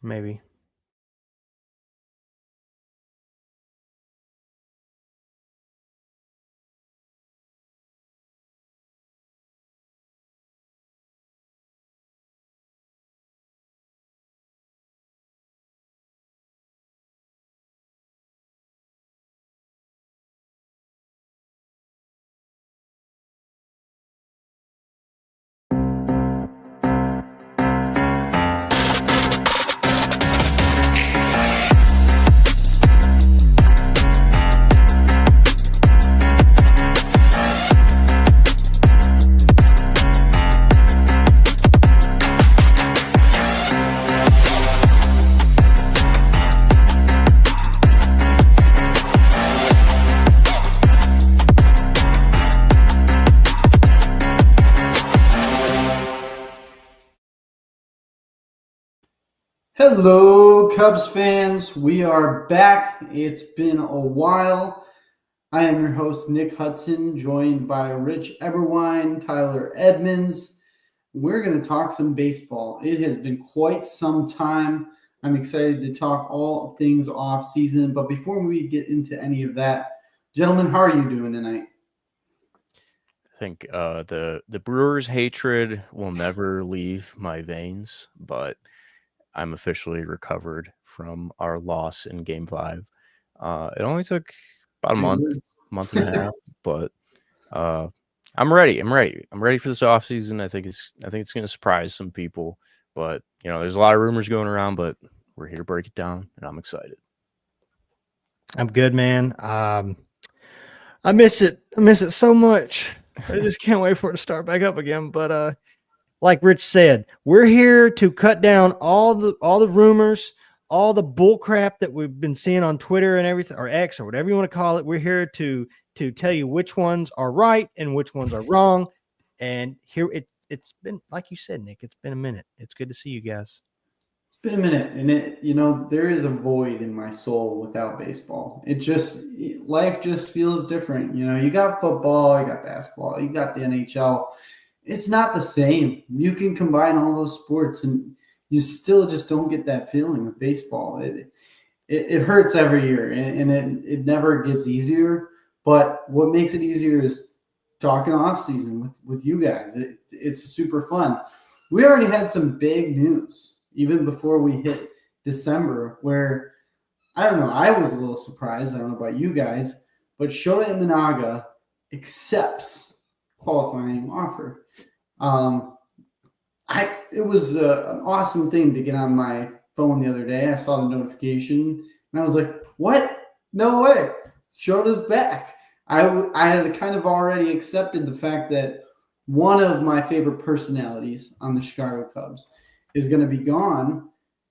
maybe. Hello, Cubs fans. We are back. It's been a while. I am your host, Nick Hudson, joined by Rich Eberwine, Tyler Edmonds. We're going to talk some baseball. It has been quite some time. I'm excited to talk all things off season. But before we get into any of that, gentlemen, how are you doing tonight? I think the Brewers' hatred will never leave my veins, but I'm officially recovered from our loss in Game 5. It only took about a Big month, words. month and a half, but uh, I'm ready. I'm ready. I'm ready for this offseason. I think it's going to surprise some people, but there's a lot of rumors going around, but we're here to break it down, and I'm excited. I'm good, man. I miss it. I miss it so much. I just can't wait for it to start back up again. But like Rich said, we're here to cut down all the rumors, all the bull crap that we've been seeing on Twitter and everything, or X, or whatever you want to call it. We're here to tell you which ones are right and which ones are wrong. And it's been, like you said, Nick, it's been a minute. It's good to see you guys. It's been a minute, and there is a void in my soul without baseball. Life just feels different. You got football, you got basketball, you got the NHL. It's not the same. You can combine all those sports, and you still just don't get that feeling of baseball. It hurts every year, and it never gets easier. But what makes it easier is talking off season with you guys. It's super fun. We already had some big news even before we hit December, where I don't know. I was a little surprised. I don't know about you guys, but Shota Imanaga accepts qualifying offer. Um, it was an awesome thing to get on my phone the other day. I saw the notification and I was like, "What? No way! Shota's back." I had kind of already accepted the fact that one of my favorite personalities on the Chicago Cubs is going to be gone,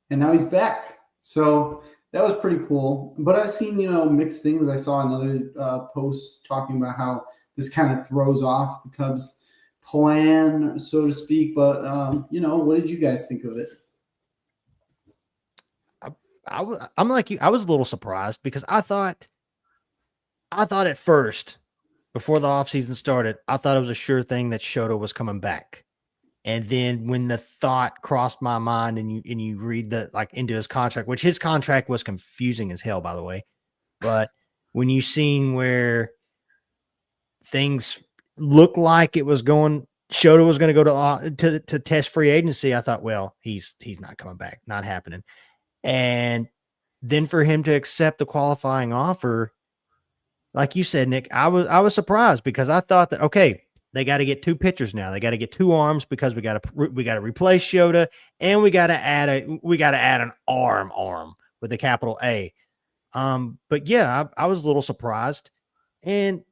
and now he's back. So that was pretty cool. But I've seen mixed things. I saw another post talking about how this kind of throws off the Cubs' plan, so to speak. But what did you guys think of it? I'm like you. I was a little surprised because I thought at first, before the offseason started, I thought it was a sure thing that Shota was coming back. And then when the thought crossed my mind and you read the into his contract, which his contract was confusing as hell, by the way. But when you seen where things looked like it was going, Shota was going to go to test free agency, I thought, well, he's not coming back, not happening. And then for him to accept the qualifying offer, like you said, Nick, I was surprised because I thought that, okay, they got to get two pitchers now. They got to get two arms because we got to replace Shota, and we got to add an arm with a capital A. But yeah, I was a little surprised, and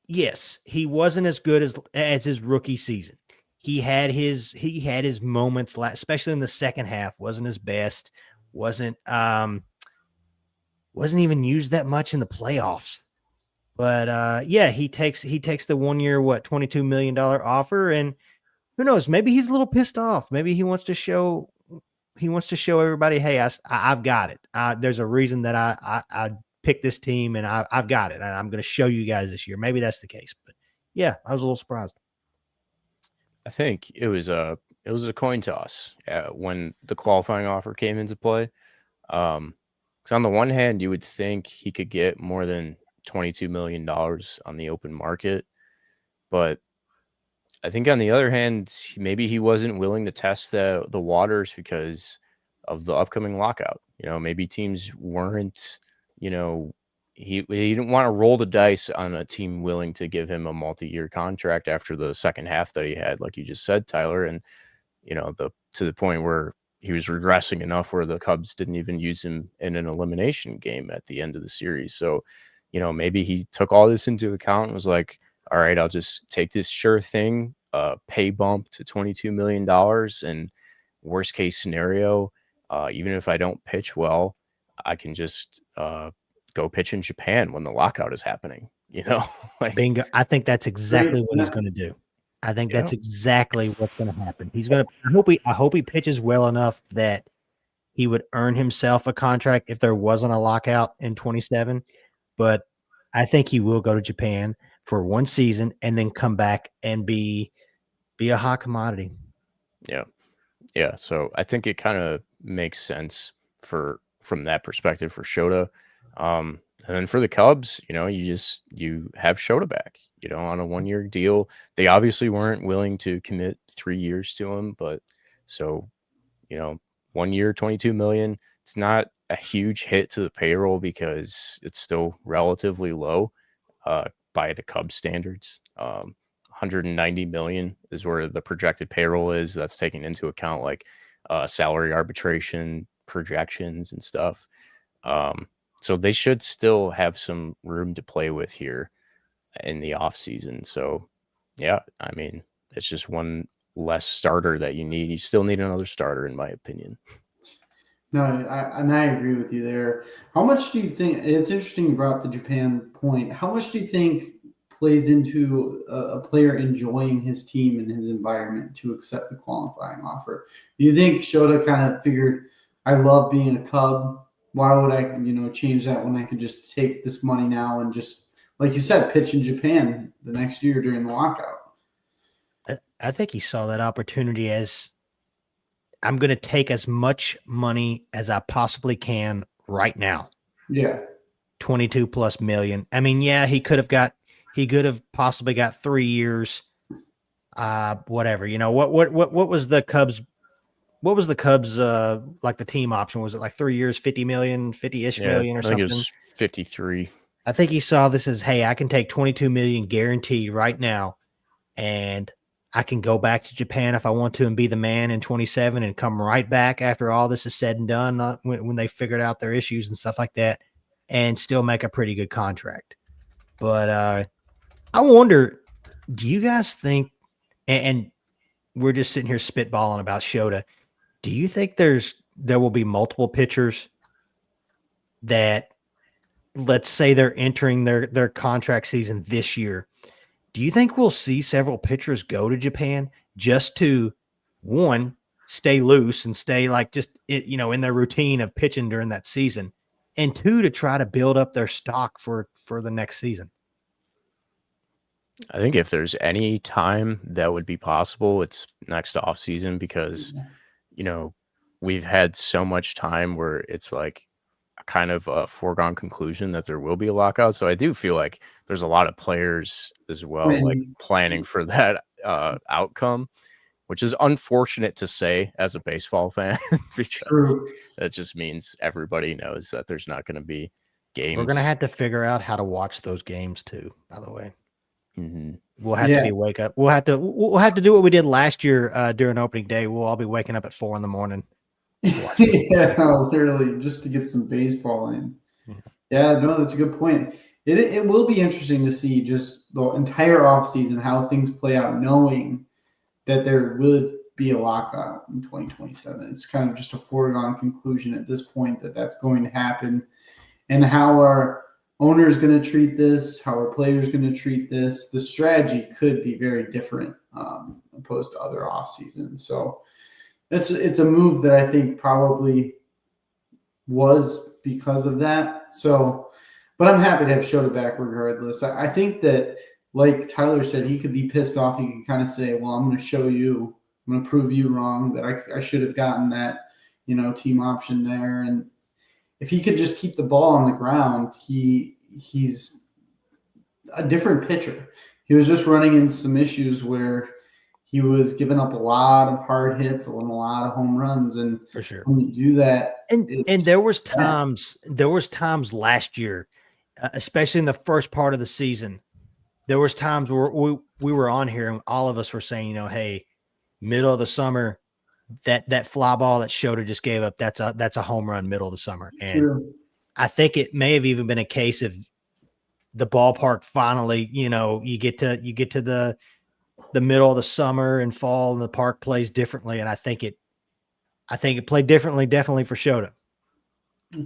yes, he wasn't as good as his rookie season. He had his moments, especially in the second half. Wasn't his best. Wasn't even used that much in the playoffs. But yeah, he takes the 1 year, $22 million offer, and who knows? Maybe he's a little pissed off. Maybe he wants to show everybody, hey, I've got it. There's a reason that I picked this team, and I've got it, and I'm going to show you guys this year. Maybe that's the case, but yeah, I was a little surprised. I think it was It was a coin toss when the qualifying offer came into play. 'Cause on the one hand, you would think he could get more than $22 million on the open market, but I think on the other hand, maybe he wasn't willing to test the waters because of the upcoming lockout. Maybe teams weren't, you know, he didn't want to roll the dice on a team willing to give him a multi-year contract after the second half that he had, like you just said, Tyler, and the to the point where he was regressing enough where the Cubs didn't even use him in an elimination game at the end of the series. So, maybe he took all this into account and was like, all right, I'll just take this sure thing, pay bump to $22 million. And worst case scenario, even if I don't pitch well, I can just go pitch in Japan when the lockout is happening, like, Bingo. I think that's exactly Great. what he's going to do. I think yeah, that's exactly what's going to happen. He's going to. I hope he pitches well enough that he would earn himself a contract if there wasn't a lockout in 27. But I think he will go to Japan for one season and then come back and be a hot commodity. yeah. Yeah, so I think it kind of makes sense from that perspective for Shota. And then for the Cubs, you have Shota back, on a 1-year deal. They obviously weren't willing to commit 3 years to him, but so, 1 year, 22 million. It's not a huge hit to the payroll because it's still relatively low by the Cubs standards. 190 million is where the projected payroll is. That's taking into account like salary arbitration projections and stuff. So they should still have some room to play with here in the off season. So yeah, I mean, it's just one less starter that you need. You still need another starter, in my opinion. No, I agree with you there. How much do you think? It's interesting you brought up the Japan point. How much do you think plays into a player enjoying his team and his environment to accept the qualifying offer? Do you think Shota kind of figured, I love being a Cub. Why would I, change that when I could just take this money now and just, like you said, pitch in Japan the next year during the lockout? I think he saw that opportunity as I'm going to take as much money as I possibly can right now. Yeah. 22 plus million. I mean, yeah, he could have possibly got 3 years. Whatever, what was the Cubs? What was the Cubs like the team option? Was it like 3 years, 50 million, 50-ish million or I think something? it was 53. I think he saw this as, hey, I can take 22 million guaranteed right now, and I can go back to Japan if I want to and be the man in 27 and come right back after all this is said and done, not when they figured out their issues and stuff like that, and still make a pretty good contract. But I wonder, do you guys think, and we're just sitting here spitballing about Shota, do you think there will be multiple pitchers that, let's say they're entering their contract season this year? Do you think we'll see several pitchers go to Japan just to, one, stay loose and stay like just in their routine of pitching during that season, and two, to try to build up their stock for the next season? I think if there's any time that would be possible, it's next off season because we've had so much time where it's like a kind of a foregone conclusion that there will be a lockout. So I do feel like there's a lot of players as well, like planning for that outcome, which is unfortunate to say as a baseball fan because True. that just means everybody knows that there's not going to be games. We're gonna have to figure out how to watch those games too, by the way. Mm-hmm. We'll have to be wake up. We'll have to do what we did last year during opening day. We'll all be waking up at 4 a.m. Yeah, literally just to get some baseball in. Yeah, no, that's a good point. It will be interesting to see just the entire offseason how things play out, knowing that there would be a lockout in 2027. It's kind of just a foregone conclusion at this point that that's going to happen, and how our owner is going to treat this, how our players going to treat this. The strategy could be very different opposed to other off seasons. So it's a move that I think probably was because of that. So, but I'm happy to have Shota back regardless. I think that, like Tyler said, he could be pissed off. He can kind of say, well, I'm going to show you I'm going to prove you wrong that I should have gotten that, team option there. And if he could just keep the ball on the ground, he's a different pitcher. He was just running into some issues where he was giving up a lot of hard hits and a lot of home runs. And for sure. when you do that, And there was times last year, especially in the first part of the season, there was times where we were on here and all of us were saying, hey, middle of the summer, that fly ball that Shota just gave up, that's a home run middle of the summer. And true. I think it may have even been a case of the ballpark finally, you get to the middle of the summer and fall and the park plays differently. And I think it played differently, definitely for Shota.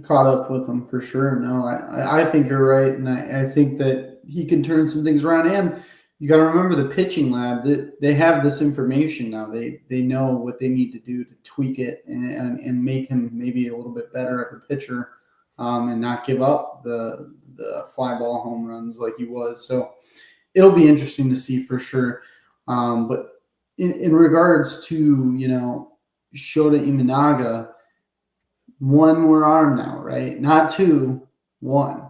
Caught up with him for sure. No, I think you're right. And I think that he can turn some things around. And you got to remember the pitching lab, that they have this information now. They know what they need to do to tweak it and make him maybe a little bit better of a pitcher, and not give up the fly ball home runs like he was. So it'll be interesting to see for sure. But in regards to, Shota Imanaga, one more arm now, right? Not two, one,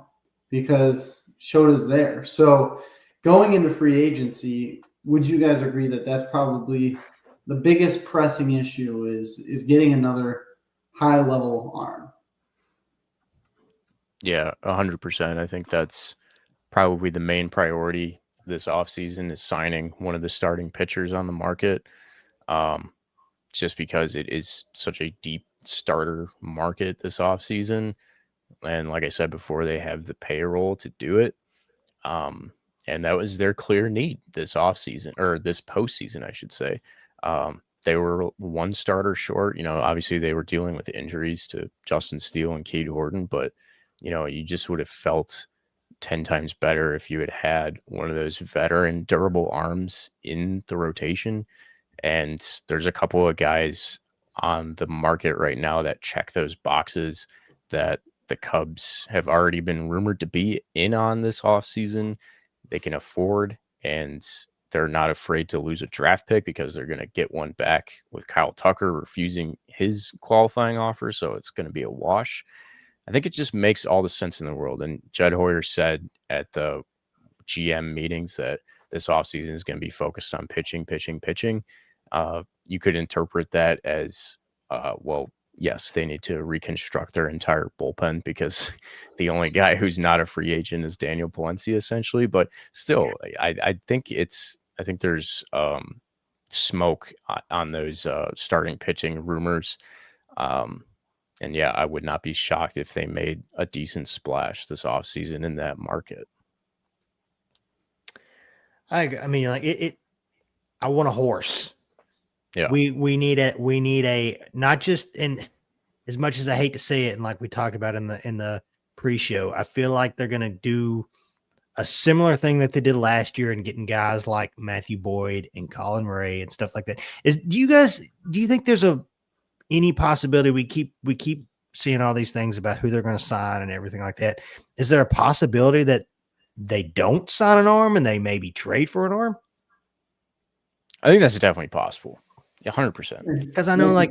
because Shota's there. So going into free agency, would you guys agree that that's probably the biggest pressing issue is getting another high level arm? Yeah, 100%. I think that's probably the main priority this offseason is signing one of the starting pitchers on the market. Just because it is such a deep starter market this offseason. And like I said before, they have the payroll to do it. And that was their clear need this offseason, or this postseason, I should say. They were one starter short. Obviously they were dealing with injuries to Justin Steele and Cade Horton, but, you just would have felt 10 times better if you had had one of those veteran durable arms in the rotation. And there's a couple of guys on the market right now that check those boxes that the Cubs have already been rumored to be in on this offseason. They can afford, and they're not afraid to lose a draft pick because they're going to get one back with Kyle Tucker refusing his qualifying offer. So it's going to be a wash. I think it just makes all the sense in the world. And Jed Hoyer said at the GM meetings that this offseason is going to be focused on pitching. You could interpret that as, well, yes, they need to reconstruct their entire bullpen because the only guy who's not a free agent is Daniel Palencia, essentially. But still, I think there's smoke on those starting pitching rumors. And yeah, I would not be shocked if they made a decent splash this offseason in that market. I mean, like it I want a horse. Yeah. We need a not just in, as much as I hate to say it, and like we talked about in the pre-show, I feel like they're gonna do a similar thing that they did last year and getting guys like Matthew Boyd and Colin Ray and stuff like that. Do you think there's any possibility we keep seeing all these things about who they're going to sign and everything like that? Is there a possibility that they don't sign an arm and they maybe trade for an arm? I think that's definitely possible. 100%. Because I know, like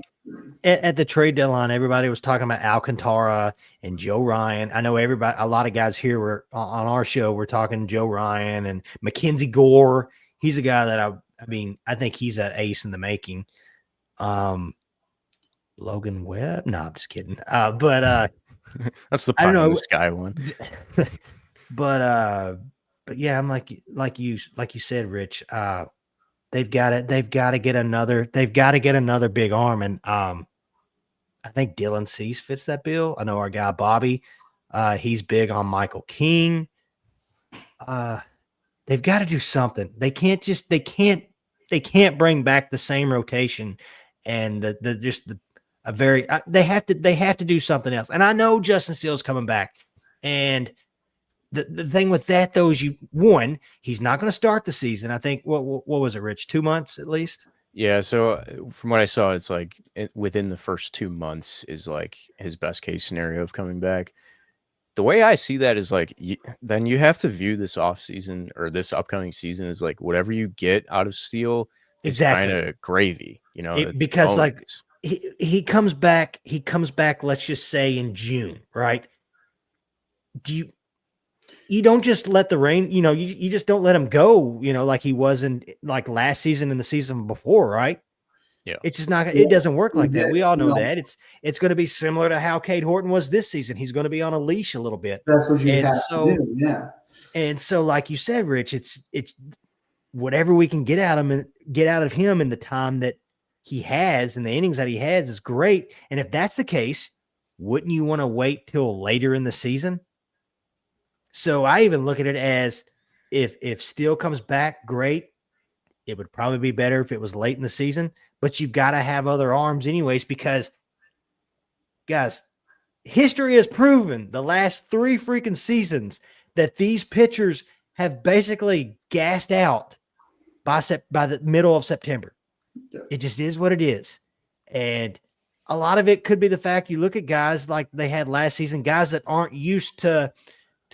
at the trade deadline, everybody was talking about Alcantara and Joe Ryan. I know a lot of guys here were on our show. We're talking Joe Ryan and Mackenzie Gore. He's a guy that I think he's an ace in the making. Logan Webb. No, I'm just kidding. But that's the pie in the sky one. But yeah, I'm like you said, Rich. They've got to get another big arm. And I think Dylan Cease fits that bill. I know our guy Bobby, he's big on Michael King. They've got to do something. They can't bring back the same rotation and they have to do something else. And I know Justin Steele's coming back. And the thing with that, though, is he's not going to start the season. I think, what was it, Rich? 2 months at least? Yeah. So from what I saw, it's like within the first 2 months is like his best case scenario of coming back. The way I see that is like, then you have to view this offseason or this upcoming season as like whatever you get out of Steele, is Exactly. kind of gravy. It's Because like bonus. he comes back, let's just say in June, right? Do you don't just let the rain, you just don't let him go, like he was in like last season and the season before, right? Yeah. It's just not, Yeah, it doesn't work like that. We all know no, that. It's going to be similar to how Cade Horton was this season. He's going to be on a leash a little bit. that's what you And have to so, do. Yeah. like you said, Rich, it's whatever we can get out of him in the time that he has and the innings that he has is great. And if that's the case, wouldn't you want to wait till later in the season? So I even look at it as if Steele comes back, great. It would probably be better if it was late in the season, but you've got to have other arms anyways, because guys, history has proven the last 3 freaking seasons that these pitchers have basically gassed out by the middle of September. Yeah. It just is what it is. And a lot of it could be the fact you look at guys like they had last season, guys that aren't used to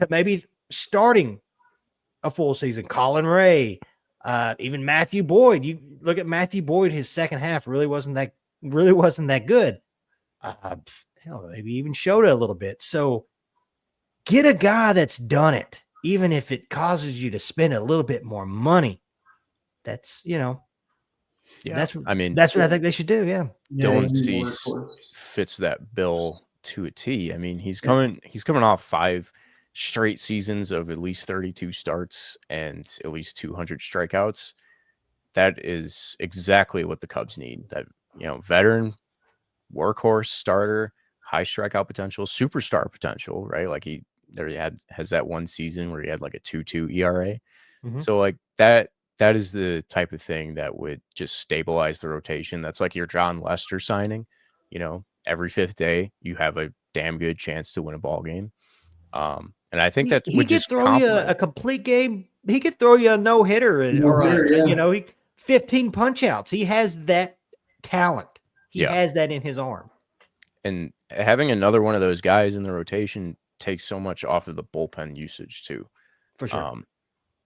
maybe starting a full season. Colin Ray, even Matthew Boyd. You look at Matthew Boyd, his second half really wasn't that good. Hell, maybe even Shota a little bit. So get a guy that's done it, even if it causes you to spend a little bit more money. That's Yeah. that's I mean, that's what I think they should do. Yeah. Dylan Cease fits that bill to a T. I mean, he's coming off 5 straight seasons of at least 32 starts and at least 200 strikeouts. That is exactly what the Cubs need. That, veteran, workhorse starter, high strikeout potential, superstar potential, right? Like has that one season where he had like a 2.2 ERA. Mhm. So like that is the type of thing that would just stabilize the rotation. That's like your John Lester signing. Every 5th day you have a damn good chance to win a ball game. And I think that He would could just throw you complement. a complete game. He could throw you a no-hitter or 15 punch outs. He has that talent. He Yeah. has that in his arm. And having another one of those guys in the rotation takes so much off of the bullpen usage too. For sure.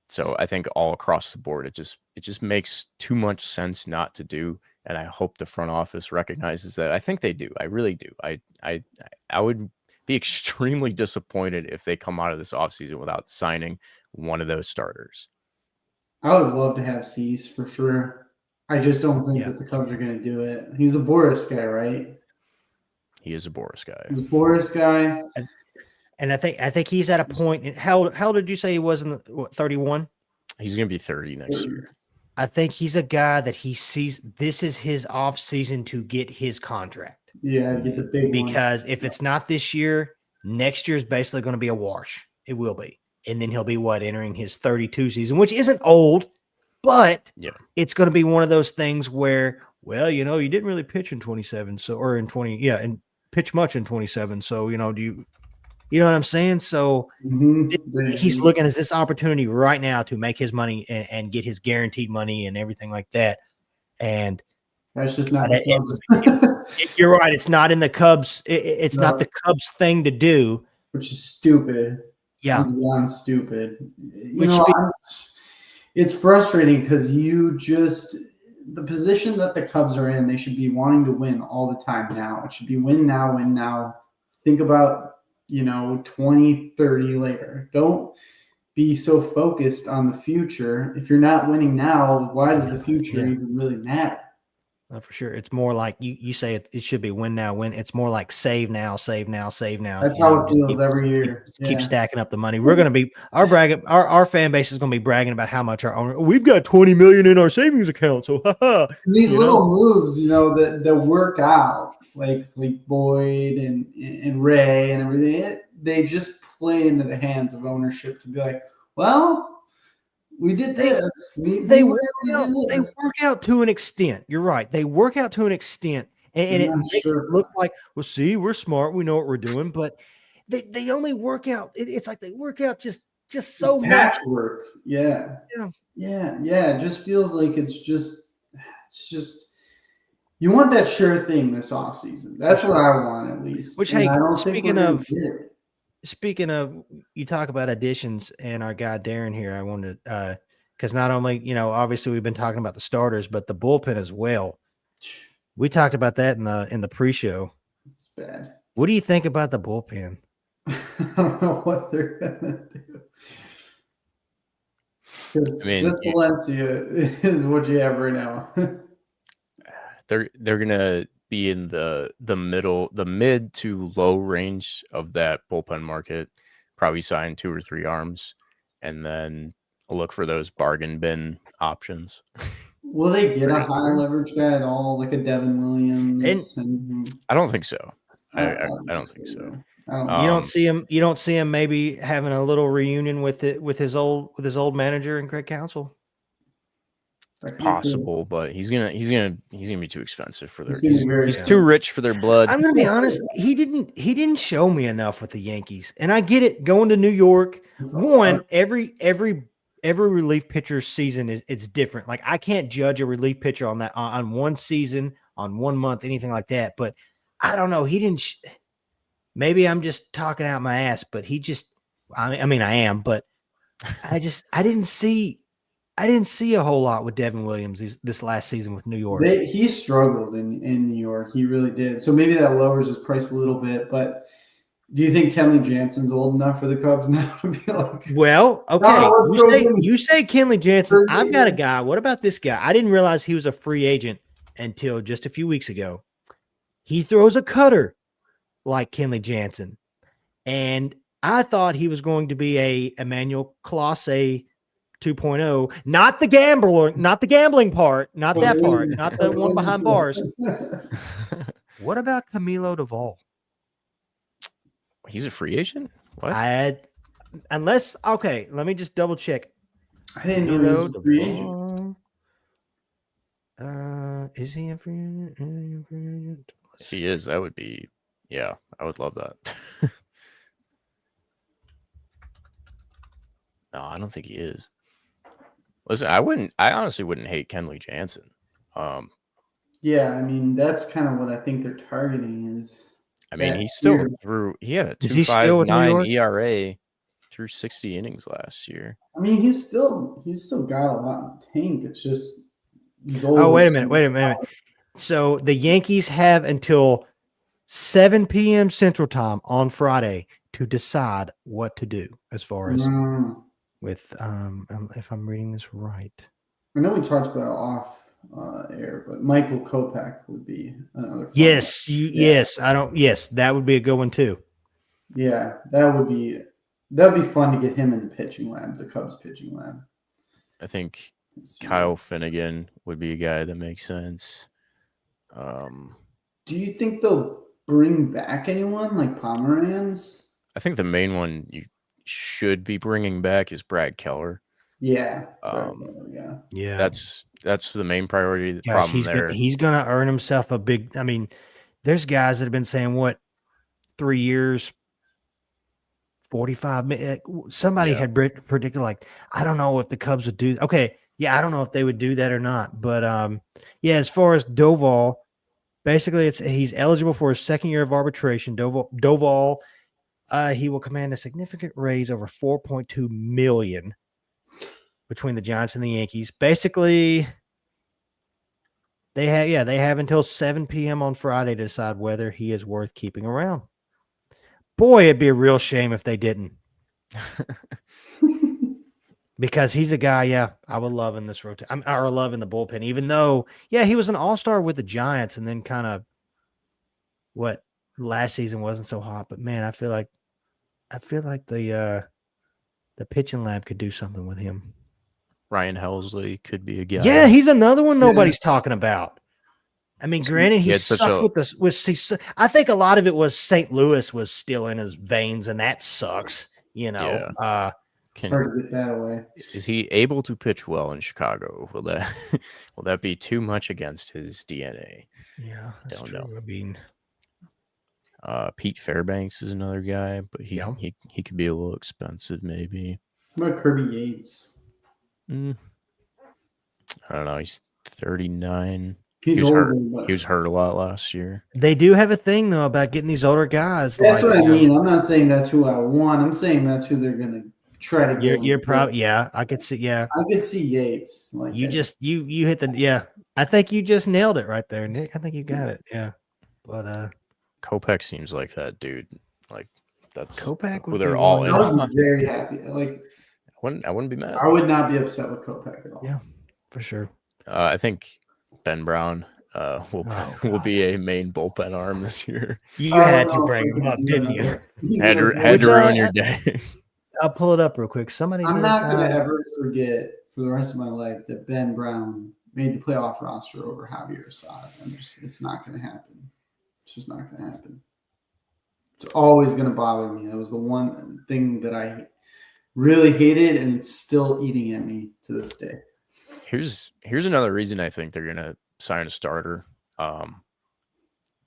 So I think all across the board, it just makes too much sense not to do. And I hope the front office recognizes that. I think they do. I really do. I would be extremely disappointed if they come out of this offseason without signing one of those starters. I would love to have Cease for sure. I just don't think that the Cubs are going to do it. He's a Boris guy, right? He is a Boris guy. He's a Boris guy. And I think he's at a point. How did you say he was in the 31? He's going to be 30 next year. I think he's a guy that he sees this is his off season to get his contract. Yeah, get the big one. Because if it's not this year, next year is basically going to be a wash. It will be. And then he'll be entering his 32 season, which isn't old, but it's going to be one of those things where, well, you didn't really pitch in 27, or in 20, and pitch much in 27. So, do you know what I'm saying? So he's looking at this opportunity right now to make his money and get his guaranteed money and everything like that. And that's just not the Cubs. You're right. It's not in the Cubs. It's not the Cubs thing to do. Which is stupid. Yeah. Beyond stupid. It's frustrating because the position that the Cubs are in, they should be wanting to win all the time now. It should be win now. Think about 20, 30 later. Don't be so focused on the future. If you're not winning now, why does the future even really matter? For sure. It's more like you say it should be win now, win. It's more like save now, save now, save now. That's how it feels every year. Keep stacking up the money. We're going to be our fan base is going to be bragging about how much we've got 20 million in our savings account. So these little moves, that work out, like Boyd and Ray and everything, they just play into the hands of ownership to be like, well, we did this. They work out to an extent. You're right. They work out to an extent, and it makes it look like, well, see, we're smart. We know what we're doing, but they only work out. It's like they work out just so much. Patchwork. Yeah. It just feels like it's just you want that sure thing this offseason. That's what I want, at least. Which, hey, speaking of, you talk about additions, and our guy Darren here, I wanted because not only, obviously we've been talking about the starters, but the bullpen as well. We talked about that in the pre-show. It's bad. What do you think about the bullpen? I don't know what they're gonna do. Because just Valencia is what you have right now. They're gonna be in the mid to low range of that bullpen market. Probably sign 2 or 3 arms, and then look for those bargain bin options. Will they get a high leverage guy at all, like a Devin Williams? I don't think so. I don't think so. You don't see him. You don't see him maybe having a little reunion with his old manager and Craig Counsell. Possible, but he's gonna be too expensive for their. He's too rich for their blood. I'm gonna be honest. He didn't show me enough with the Yankees, and I get it. Going to New York, every relief pitcher's season it's different. Like I can't judge a relief pitcher on one season, on 1 month, anything like that. But I don't know. He didn't. Maybe I'm just talking out my ass, but he just. I mean, I am, but I didn't see a whole lot with Devin Williams this last season with New York. He struggled in New York. He really did. So maybe that lowers his price a little bit. But do you think Kenley Jansen's old enough for the Cubs now to be like? Well, okay. You say Kenley Jansen. I've got a guy. What about this guy? I didn't realize he was a free agent until just a few weeks ago. He throws a cutter like Kenley Jansen. And I thought he was going to be a Emmanuel Clase 2.0, not the gambling part, not that part, not the one behind bars. What about Camilo Doval? He's a free agent? What? Okay, let me just double check. I didn't know he was a free agent. Is he a free agent? If he is, that would be, yeah, I would love that. No, I don't think he is. Listen, I honestly wouldn't hate Kenley Jansen. Yeah, I mean, that's kind of what I think they're targeting is. I mean, he had a 2.59 ERA through 60 innings last year. I mean, he's still got a lot in the tank. It's just he's old. Oh, wait a minute. So the Yankees have until 7 p.m. Central Time on Friday to decide what to do as far as with if I'm reading this right. I know we talked about it off air, but Michael Kopech would be another. Yes, that would be a good one too. Yeah, that'd be fun to get him in the pitching lab, the Cubs pitching lab. I think Kyle Finnegan would be a guy that makes sense. Do you think they'll bring back anyone like Pomeranz? I think the main one you should be bringing back is Brad Keller. Yeah. Yeah. That's the main priority. Gosh, he's gonna earn himself a big. I mean, there's guys that have been saying 3 years, 45 minutes. Somebody had predicted I don't know if the Cubs would do. Okay, yeah, I don't know if they would do that or not. But as far as Doval, basically he's eligible for his second year of arbitration. Doval, he will command a significant raise over $4.2 million between the Giants and the Yankees. Basically, they have until 7 p.m. on Friday to decide whether he is worth keeping around. Boy, it'd be a real shame if they didn't. Because he's a guy, I would love in this rotation. I love in the bullpen, even though, he was an all-star with the Giants and then kind of last season wasn't so hot. But man, I feel like the pitching lab could do something with him. Ryan Helsley could be a guy. Yeah, he's another one nobody's talking about. I mean, granted, he sucked with this. I think a lot of it was St. Louis was still in his veins, and that sucks. It's hard to get that away. Is he able to pitch well in Chicago? Will that be too much against his DNA? Yeah, don't know. I mean, Pete Fairbanks is another guy, but he could be a little expensive, maybe. What about Kirby Yates? I don't know. He's 39. He was hurt a lot last year. They do have a thing though about getting these older guys. That's what I mean. I'm not saying that's who I want. I'm saying that's who they're going to try to get You're him. probably I could see I could see Yates. Like you that. just you hit the I think you just nailed it right there, Nick. I think you got it. Yeah. But Kopech seems like that dude. Like that's Kopech who would be they're all in I willing. would be very happy. Like I wouldn't be mad. I would not be upset with Kopech at all. Yeah, for sure. I think Ben Brown will Oh, will God. be a main bullpen arm this year. You I had don't to know if bring I him can up, do didn't that. you? He's Had to, like, had to Which, ruin your day. I'll pull it up real quick. Somebody I'm did, not going to ever forget for the rest of my life that Ben Brown made the playoff roster over Javier Assad. It's not going to happen. It's just not going to happen. It's always going to bother me. That was the one thing that I really hated, and it's still eating at me to this day. Here's another reason I think they're gonna sign a starter.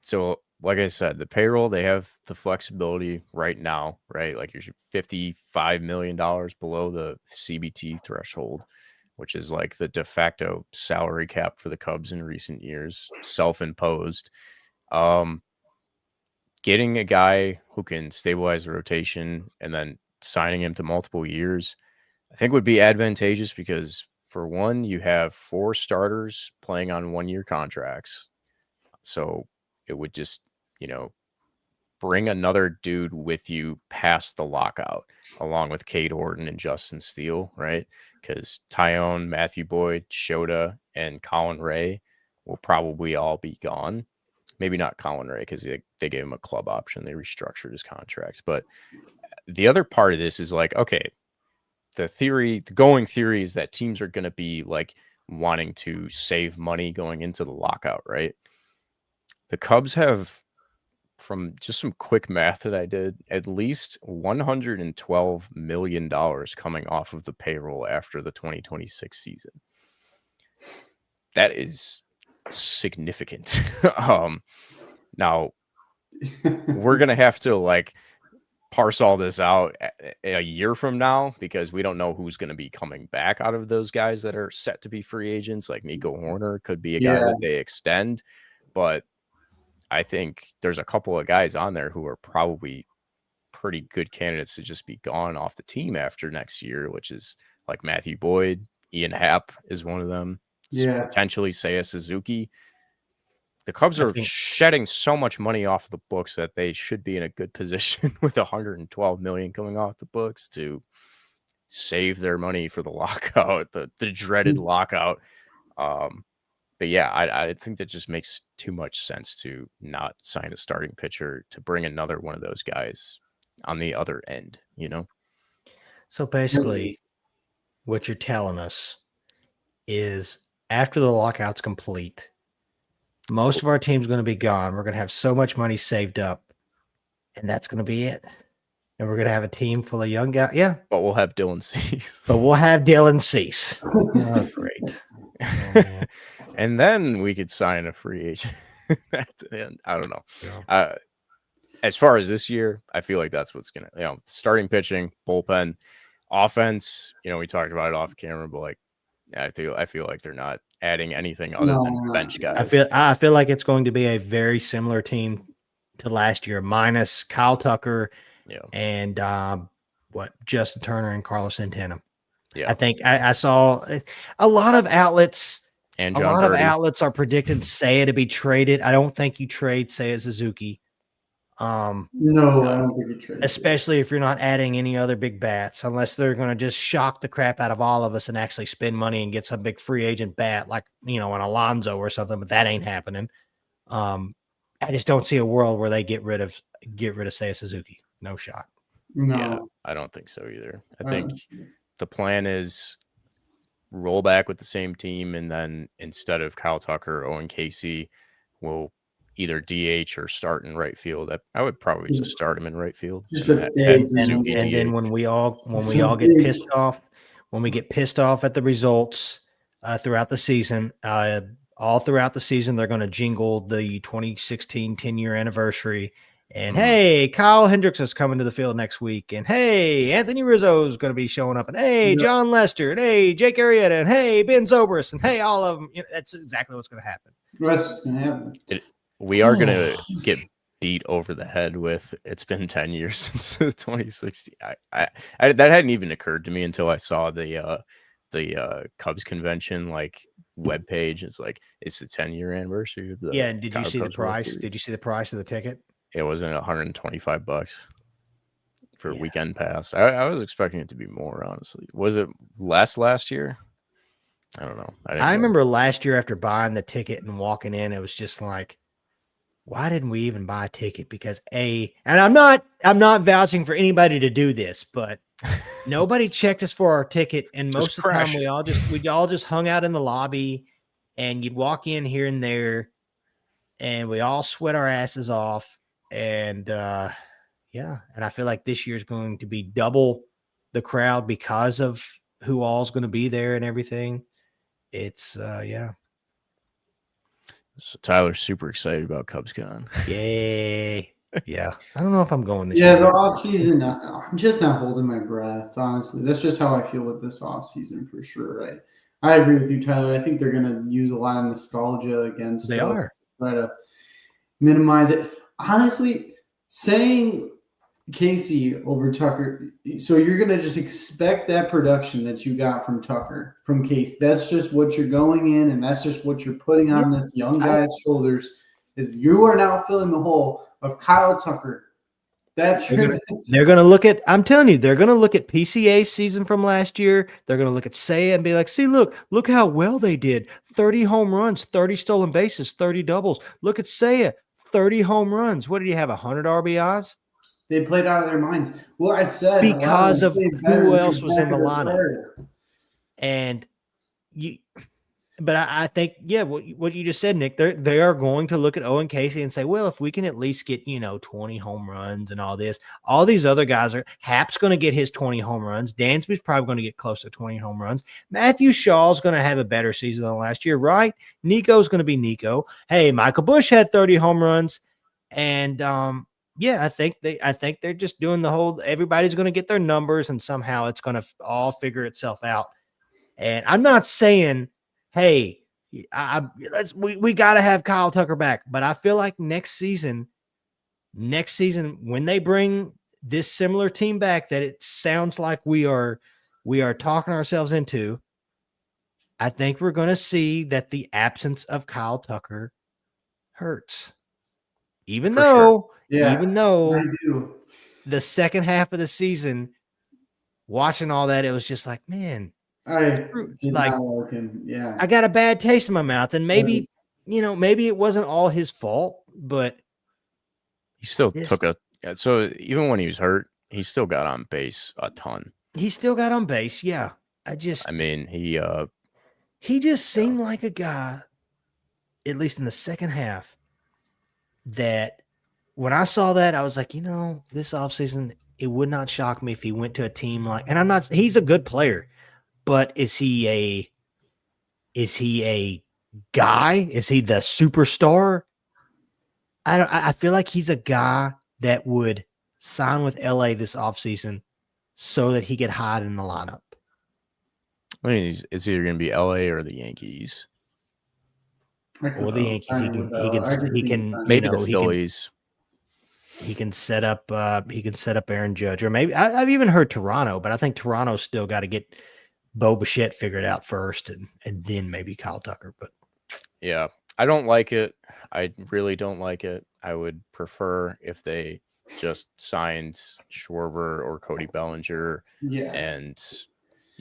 So like I said, the payroll, they have the flexibility right now, right? Like you're $55 million below the CBT threshold, which is like the de facto salary cap for the Cubs in recent years, self-imposed. Getting a guy who can stabilize the rotation and then signing him to multiple years, I think would be advantageous because for one, you have 4 starters playing on 1-year contracts. So it would just, bring another dude with you past the lockout, along with Cade Horton and Justin Steele, right? Because Tyone, Matthew Boyd, Shota, and Colin Ray will probably all be gone. Maybe not Colin Ray because they gave him a club option. They restructured his contract. But the other part of this is like, okay, the going theory is that teams are going to be like wanting to save money going into the lockout, right? The Cubs have, from just some quick math that I did, at least $112 million coming off of the payroll after the 2026 season. That is significant. Now we're going to have to like parse all this out a year from now because we don't know who's going to be coming back out of those guys that are set to be free agents. Like Nico Horner could be a guy that they extend, but I think there's a couple of guys on there who are probably pretty good candidates to just be gone off the team after next year, which is like Matthew Boyd. Ian Happ is one of them. Potentially Seiya Suzuki. The Cubs are shedding so much money off the books that they should be in a good position with $112 million coming off the books to save their money for the lockout, the dreaded lockout. But yeah, I think that just makes too much sense to not sign a starting pitcher to bring another one of those guys on the other end, So basically, what you're telling us is after the lockout's complete, most of our team's going to be gone. We're going to have so much money saved up, and that's going to be it. And we're going to have a team full of young guys. Yeah. But we'll have Dylan Cease. But we'll have Dylan Cease. Oh, great. Oh, and then we could sign a free agent at the end. I don't know. Yeah. As far as this year, I feel like that's what's going to, starting pitching, bullpen, offense, we talked about it off camera, but like, I feel like they're not adding anything other than bench guys. I feel like it's going to be a very similar team to last year, minus Kyle Tucker and Justin Turner and Carlos Santana. Yeah, I think I saw a lot of outlets. And a lot of outlets are predicting Seiya to be traded. I don't think you trade Seiya Suzuki. No, I don't think you trade. Especially if you're not adding any other big bats, unless they're going to just shock the crap out of all of us and actually spend money and get some big free agent bat like an Alonso or something. But that ain't happening. I just don't see a world where they get rid of Seiya Suzuki. No shot. No. Yeah, I don't think so either. I think the plan is roll back with the same team, and then instead of Kyle Tucker, Owen Casey will either DH or start in right field. I would probably just start him in right field. And then when we all get pissed off, when we get pissed off at the results throughout the season, all throughout the season, they're going to jingle the 2016 10-year anniversary. And hey, Kyle Hendricks is coming to the field next week. And hey, Anthony Rizzo is going to be showing up. And hey, John Lester. And hey, Jake Arrieta. And hey, Ben Zobrist. And hey, all of them. That's exactly what's going to happen. That's what's going to happen. We are going to get beat over the head with. It's been 10 years since 2016. I that hadn't even occurred to me until I saw the Cubs convention webpage. It's like it's the 10-year anniversary of the Yeah, and did you see the Cubs World price? Series. Did you see the price of the ticket? It wasn't $125 for Yeah. weekend pass. I was expecting it to be more, honestly. Was it less last year? I don't know. I remember last year after buying the ticket and walking in, it was just like, why didn't we even buy a ticket? Because and I'm not vouching for anybody to do this, but nobody checked us for our ticket, and most of the time we all just hung out in the lobby, and you'd walk in here and there, and we all sweat our asses off, and yeah, and I feel like this year's going to be double the crowd because of who all's going to be there and everything. It's yeah. So Tyler's super excited about CubsCon. Yay. Yeah. I don't know if I'm going this Yeah, year. the off season. I'm just not holding my breath. Honestly, that's just how I feel with this off season for sure. Right. I agree with you, Tyler. I think they're going to use a lot of nostalgia against They us. are. Try to minimize it. Honestly, saying Casey over Tucker, so you're going to just expect that production that you got from Tucker, from Casey. That's just what you're going in, and that's just what you're putting on this young guy's shoulders. Is you are now filling the hole of Kyle Tucker. That's they're going to look at, I'm telling you, they're going to look at PCA's season from last year. They're going to look at Seiya and be like, see, look how well they did. 30 home runs, 30 stolen bases, 30 doubles. Look at Seiya, 30 home runs. What did he have, 100 RBIs? They played out of their minds. Well, I said because of who else was in the lineup. And but I think, yeah, what you just said, Nick, they are going to look at Owen Casey and say, well, if we can at least get 20 home runs and all this, all these other guys Hap's going to get his 20 home runs. Dansby's probably going to get close to 20 home runs. Matthew Shaw's going to have a better season than last year, right? Nico's going to be Nico. Hey, Michael Busch had 30 home runs, and yeah, I think they're just doing the whole. Everybody's going to get their numbers, and somehow it's going to all figure itself out. And I'm not saying, hey, we got to have Kyle Tucker back, but I feel like next season when they bring this similar team back that it sounds like we are talking ourselves into, I think we're going to see that the absence of Kyle Tucker hurts. Even though the second half of the season, watching all that, it was just like, man, I did not like him. Yeah, I got a bad taste in my mouth, and maybe maybe it wasn't all his fault, but he still took so even when he was hurt, he still got on base a ton. He still got on base, yeah. I mean, he just seemed like a guy, at least in the second half, that when I saw that, I was like, this offseason, it would not shock me if he went to a team and he's a good player, but is he a guy? Is he the superstar? I feel like he's a guy that would sign with LA this offseason so that he could hide in the lineup. I mean, it's either going to be LA or the Yankees. Or the Yankees. He can maybe the Phillies. He can set up Aaron Judge, or maybe I've even heard Toronto, but I think Toronto's still got to get Bo Bichette figured out first, and then maybe Kyle Tucker. But yeah, I don't like it. I really don't like it. I would prefer if they just signed Schwarber or Cody Bellinger, and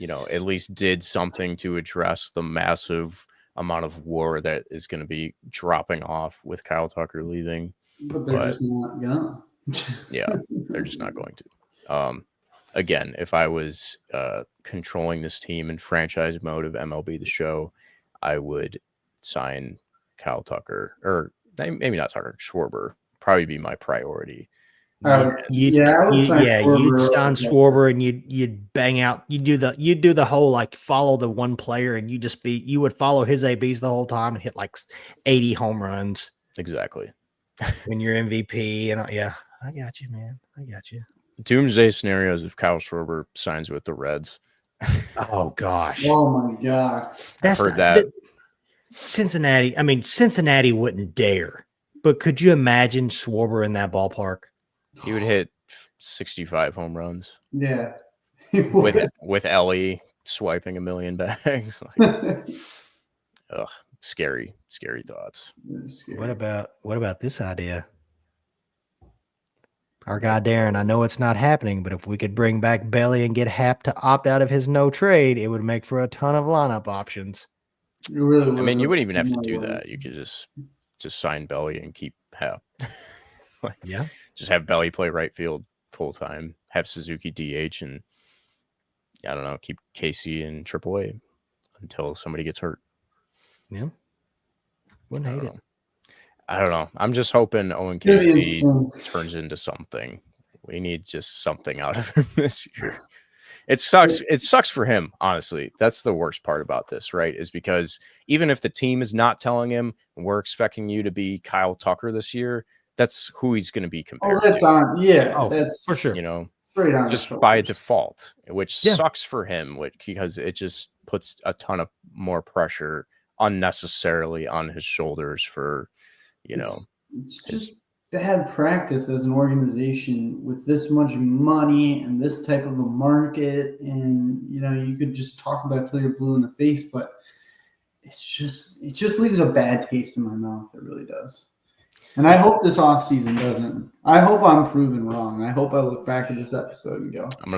at least did something to address the massive amount of WAR that is going to be dropping off with Kyle Tucker leaving. But they're just not gonna. Yeah, they're just not going to. Again, if I was controlling this team in franchise mode of MLB The Show, I would sign Kyle Tucker, or maybe not Tucker, Schwarber. Probably be my priority. You'd sign Schwarber, and you'd bang out. You'd do the whole follow the one player, and you would follow his ABs the whole time and hit 80 home runs. Exactly. When you're MVP, and yeah, I got you, man. I got you. Doomsday scenarios if Kyle Schwarber signs with the Reds. Oh gosh. Oh my God. Cincinnati. I mean, Cincinnati wouldn't dare. But could you imagine Schwarber in that ballpark? He would hit 65 home runs Yeah. with Ellie swiping a million bags. Like, ugh, scary thoughts. What about this idea? Our guy Darren, I know it's not happening, but if we could bring back Belly and get Hap to opt out of his no trade, it would make for a ton of lineup options. It really I would. mean, you wouldn't even have to Really do would. that. You could just sign Belly and keep Hap. Like, Yeah. just have Belly play right field full time. Have Suzuki DH, and I don't know, keep Casey in AAA until somebody gets hurt. Yeah. Wouldn't hate it. I don't know. I'm just hoping Owen It'd be Casey interesting. turns into something. We need just something out of him this year. It sucks. It sucks for him, honestly. That's the worst part about this, right? Is because even if the team is not telling him, we're expecting you to be Kyle Tucker this year, that's who he's going to be compared Oh, that's to. on. Yeah, Oh, that's for sure. You know, straight on. just his by shoulders. default, which Yeah. sucks for him, because it just puts a ton of more pressure unnecessarily on his shoulders for, It's just bad practice as an organization with this much money and this type of a market. And, you could just talk about it till you're blue in the face, but it just leaves a bad taste in my mouth. It really does. And I hope this offseason doesn't. I hope I'm proven wrong. I hope I look back at this episode and go, I'm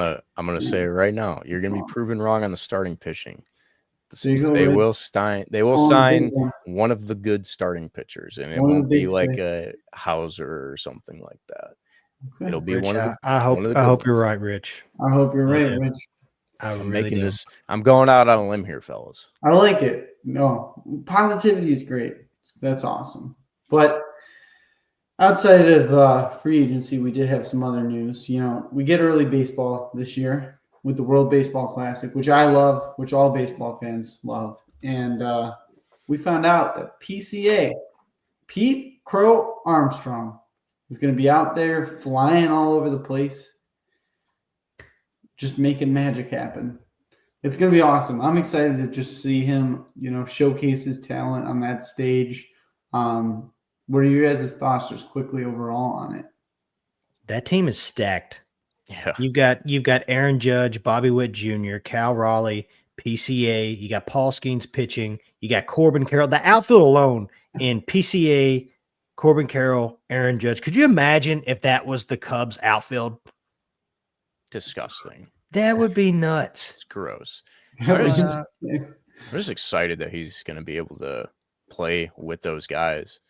gonna say it right now. You're gonna be proven wrong on the starting pitching. There you go, They Rich. will sign. They will Oh, sign big one. one of the good starting pitchers, and it One of the won't be big like fish. a Hauser or something like that. Okay. It'll be Rich, one of the. I hope one of the I good hope you're ones. right, Rich. I hope you're right, Yeah. Rich. I I'm really making do. this. I'm going out on a limb here, fellas. I like it. No, positivity is great. That's awesome. But outside of free agency, we did have some other news. We get early baseball this year with the World Baseball Classic, which I love, which all baseball fans love. And we found out that PCA, Pete Crow Armstrong, is going to be out there flying all over the place, just making magic happen. It's going to be awesome. I'm excited to just see him, showcase his talent on that stage. What are your guys' thoughts just quickly overall on it? That team is stacked. Yeah. You've got Aaron Judge, Bobby Witt Jr., Cal Raleigh, PCA. You got Paul Skeens pitching. You got Corbin Carroll. The outfield alone in PCA, Corbin Carroll, Aaron Judge. Could you imagine if that was the Cubs outfield? Disgusting. That would be nuts. It's gross. That was I'm just- just excited that he's going to be able to play with those guys.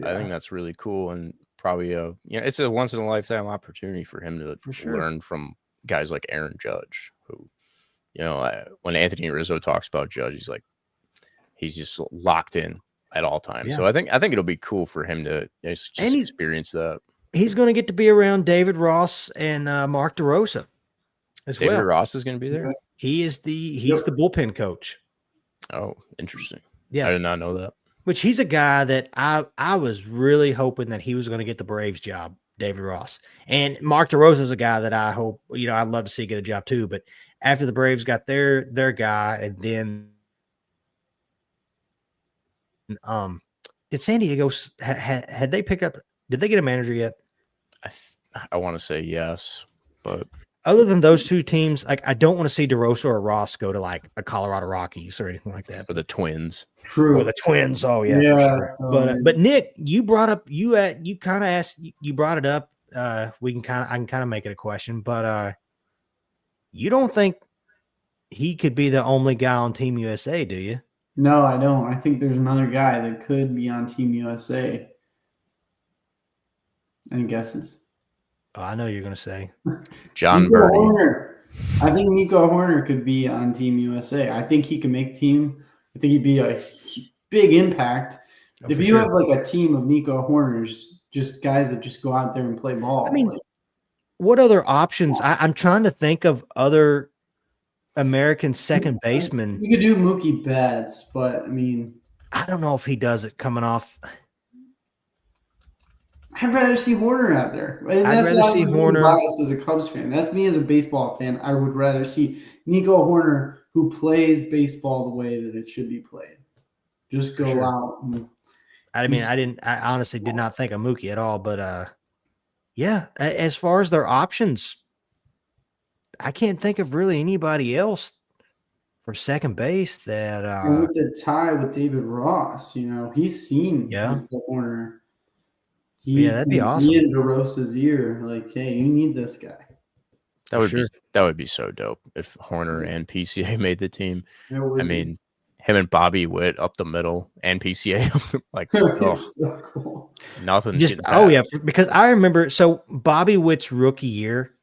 I think yeah. that's really cool, and probably it's a once in a lifetime opportunity for him to For sure. learn from guys like Aaron Judge, who, when Anthony Rizzo talks about Judge, he's just locked in at all times. Yeah. So I think it'll be cool for him to just And he's- experience that. He's going to get to be around David Ross and Mark DeRosa as David well. Ross is going to be there. He's the bullpen coach. Oh, interesting. Yeah. I did not know that. Which he's a guy that I was really hoping that he was going to get the Braves job, David Ross. And Mark DeRosa is a guy that I hope, I'd love to see get a job too. But after the Braves got their guy, and then did San Diego had they pick up? Did they get a manager yet? I want to say yes, but Other than those two teams, I don't want to see DeRosa or Ross go to like a Colorado Rockies or anything like that. for the Twins. True. Or the Twins. Oh yeah, for sure. But Nick, you brought up you kind of asked you brought it up. I can kind of make it a question, but you don't think he could be the only guy on Team USA, do you? No, I don't. I think there's another guy that could be on Team USA. Any guesses? Oh, I know you're going to say John Nico Birdie. Horner. I think Nico Horner could be on Team USA. I think he can make team. I think he'd be a big impact. Oh, If for you sure. have like a team of Nico Horners, just guys that just go out there and play ball. I mean, what other options? I'm trying to think of other American second basemen. You could do Mookie Betts, but I mean, I don't know if he does it coming off. I'd rather see Horner out there. And I'd that's rather not see me being Horner. biased as a Cubs fan. That's me as a baseball fan. I would rather see Nico Horner, who plays baseball the way that it should be played. Just go Sure. out and I mean, I honestly did not think of Mookie at all, but yeah, as far as their options, I can't think of really anybody else for second base that And with the tie with David Ross, he's seen yeah. the corner. Yeah, He that'd be can be awesome. in DeRosa's ear, like, hey, you need this guy. That For would sure. be so dope if Horner and PCA made the team. It would I be. mean, him and Bobby Witt up the middle and PCA like oh, It's so cool. nothing's Just getting oh past. yeah, because I remember so Bobby Witt's rookie year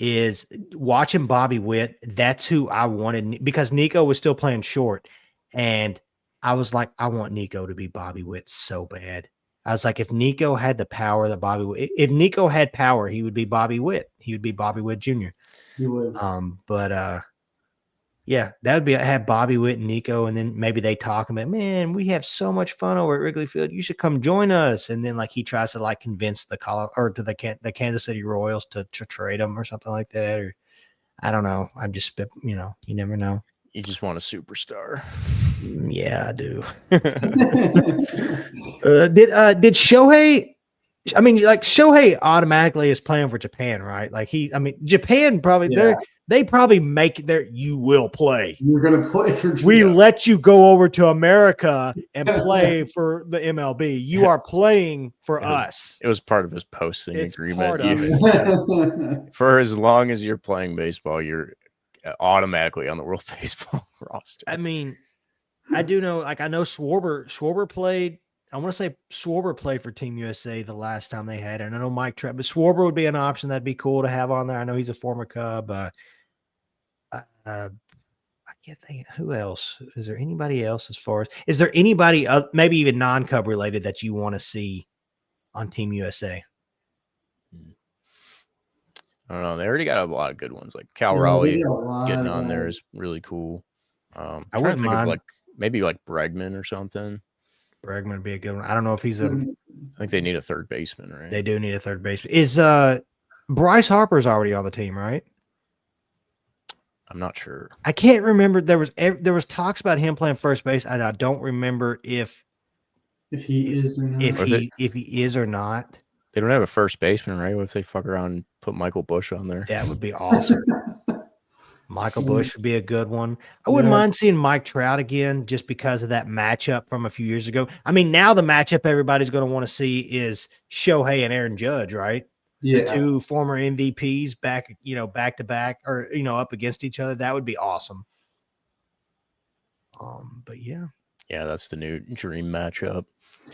is watching Bobby Witt. That's who I wanted because Nico was still playing short, and I was like, I want Nico to be Bobby Witt so bad. I was like, if Nico had the power that if Nico had power, he would be Bobby Witt. He would be Bobby Witt Jr. He would. But yeah, that would be have Bobby Witt and Nico, and then maybe they talk about, man, we have so much fun over at Wrigley Field. You should come join us. And then like he tries to like convince the the Kansas City Royals to trade him or something like that. Or I don't know. I'm just you never know. You just want a superstar. Yeah, I do. Did Shohei? I mean, like Shohei automatically is playing for Japan, right? Like Japan probably they probably make their you will play. You're gonna play for Japan. We let you go over to America and play for the MLB. You are playing for us. It was part of his posting It's agreement. part of it. For as long as you're playing baseball, you're automatically on the World Baseball roster. I mean, I do know, like I know Schwarber played. I want to say Schwarber played for Team USA the last time they had it. And I know Mike Trout, but Schwarber would be an option that'd be cool to have on there. I know he's a former Cub. I can't think who else. Is there anybody else is there anybody maybe even non-Cub related that you want to see on Team USA? I don't know. They already got a lot of good ones. Like Cal Raleigh getting on there is really cool. I wouldn't think of maybe like Bregman or something. Bregman would be a good one. I don't know if he's I think they need a third baseman, right? They do need a third baseman. Is Bryce Harper's already on the team, right? I'm not sure. I can't remember. There was talks about him playing first base, and I don't remember if he is or not. If he is or not. They don't have a first baseman, right? What if they fuck around and put Michael Busch on there? That would be awesome. Michael Busch would be a good one. I wouldn't mind seeing Mike Trout again just because of that matchup from a few years ago. I mean, now the matchup everybody's going to want to see is Shohei and Aaron Judge, right? Yeah. The two former MVPs back to back or, up against each other. That would be awesome. But yeah. Yeah, that's the new dream matchup.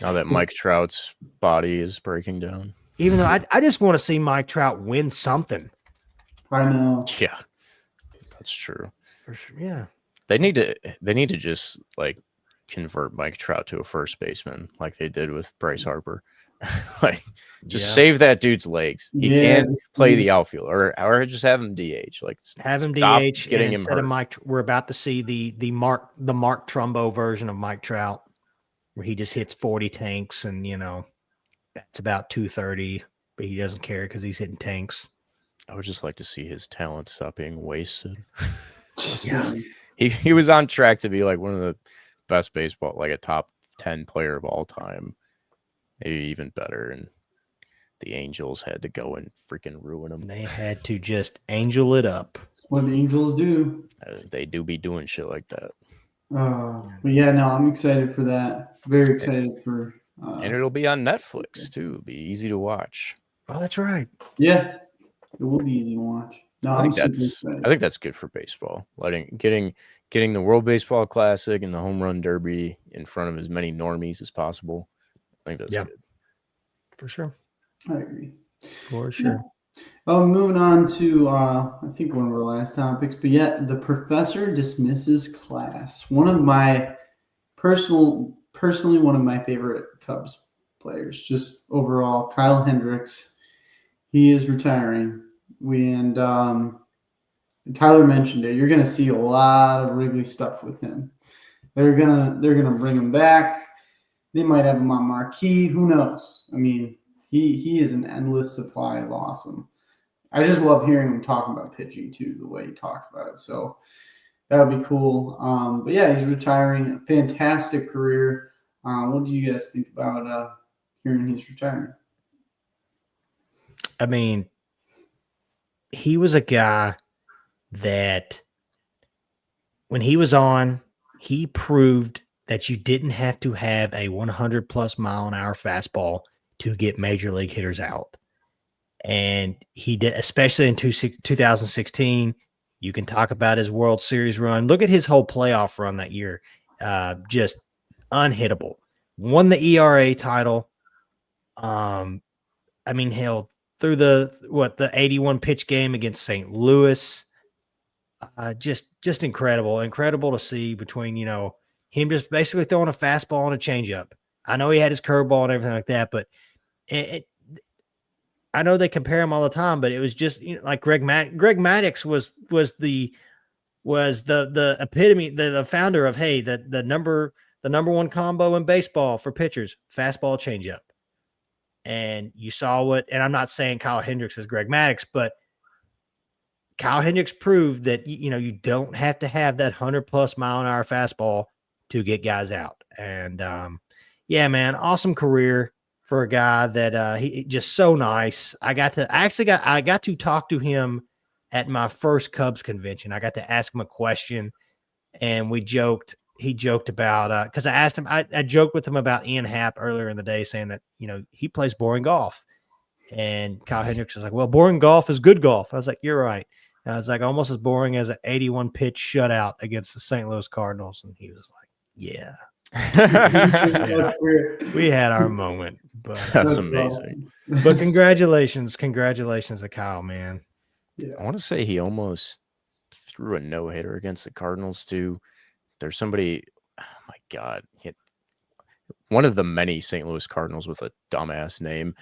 Now that Mike Trout's body is breaking down. Even though I just want to see Mike Trout win something. I know. Yeah. That's true. For sure. Yeah. They need to just like convert Mike Trout to a first baseman like they did with Bryce Harper. Like just save that dude's legs. He can't play the outfield or just have him DH. Like have him DH getting him hurt. Mike, we're about to see the Mark Trumbo version of Mike Trout where he just hits 40 tanks and that's about 230, but he doesn't care because he's hitting tanks. I would just like to see his talent stop being wasted. Yeah. He was on track to be like one of the best baseball, like a top 10 player of all time. Maybe even better. And the Angels had to go and freaking ruin him. They had to just angel it up. What Angels do. They do be doing shit like that. But yeah, no, I'm excited for that. Very excited for. And it'll be on Netflix too. It'll be easy to watch. Oh, that's right. Yeah. It will be easy to watch. No, I think that's good for baseball. Getting the World Baseball Classic and the Home Run Derby in front of as many normies as possible. I think that's good. For sure. I agree. For sure. Oh, moving on to I think one of our last topics, but yeah, the professor dismisses class. One of my personally one of my favorite Cubs players, just overall, Kyle Hendricks. He is retiring. Tyler mentioned it. You're going to see a lot of Wrigley stuff with him. They're gonna bring him back. They might have him on marquee. Who knows? I mean, he is an endless supply of awesome. I just love hearing him talking about pitching too, the way he talks about it. So that would be cool. But yeah, he's retiring. Fantastic career. What do you guys think about hearing he's retiring? I mean, he was a guy that when he was on, he proved that you didn't have to have a 100 plus mile an hour fastball to get major league hitters out. And he did, especially in 2016. You can talk about his World Series run. Look at his whole playoff run that year. Just unhittable. Won the ERA title. I mean, hell, through the 81 pitch game against St. Louis. Just incredible to see between, him just basically throwing a fastball and a changeup. I know he had his curveball and everything like that, but I know they compare him all the time, but it was just like Greg Maddux was the epitome, the founder of, hey, the number one combo in baseball for pitchers, fastball changeup. And you saw what, and I'm not saying Kyle Hendricks is Greg Maddux, but Kyle Hendricks proved that, you don't have to have that 100 plus mile an hour fastball to get guys out. And yeah, man, awesome career for a guy that he just so nice. I got to talk to him at my first Cubs convention. I got to ask him a question, and he joked about, because I asked him, I joked with him about Ian Happ earlier in the day, saying that, he plays boring golf. And Kyle Hendricks was like, well, boring golf is good golf. I was like, you're right. And I was like, almost as boring as an 81 pitch shutout against the St. Louis Cardinals. And he was like, yeah. That's weird. We had our moment, but That's amazing. Awesome. But congratulations to Kyle, man. Yeah. I want to say he almost threw a no-hitter against the Cardinals too. There's somebody, oh my God, one of the many St. Louis Cardinals with a dumbass name,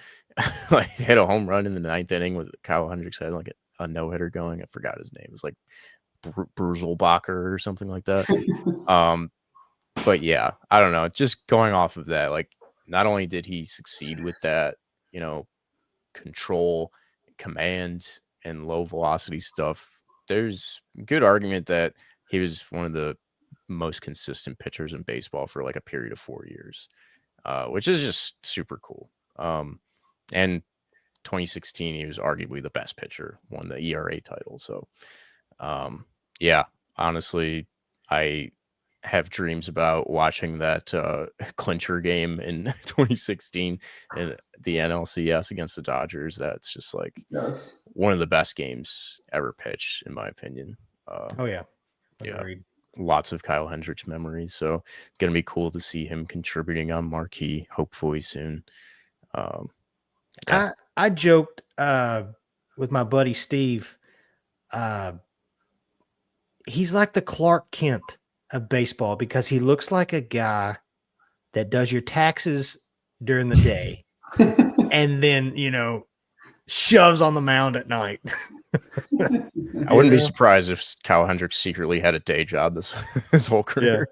like hit a home run in the 9th inning with Kyle Hendricks had like a no-hitter going. I forgot his name. It was like Bruzelbacher or something like that. But yeah, I don't know. Just going off of that, like, not only did he succeed with that, control, command, and low velocity stuff, there's a good argument that he was one of the most consistent pitchers in baseball for like a period of 4 years, which is just super cool. And 2016, he was arguably the best pitcher, won the ERA title. So, yeah, honestly, I have dreams about watching that clincher game in 2016 in the NLCS against the Dodgers. That's just like one of the best games ever pitched, in my opinion. Oh yeah. Agreed. Lots of Kyle Hendricks memories. So it's going to be cool to see him contributing on marquee, hopefully soon. Yeah. I joked with my buddy Steve. He's like the Clark Kent of baseball because he looks like a guy that does your taxes during the day and then, shoves on the mound at night. I wouldn't be surprised if Kyle Hendricks secretly had a day job his whole career.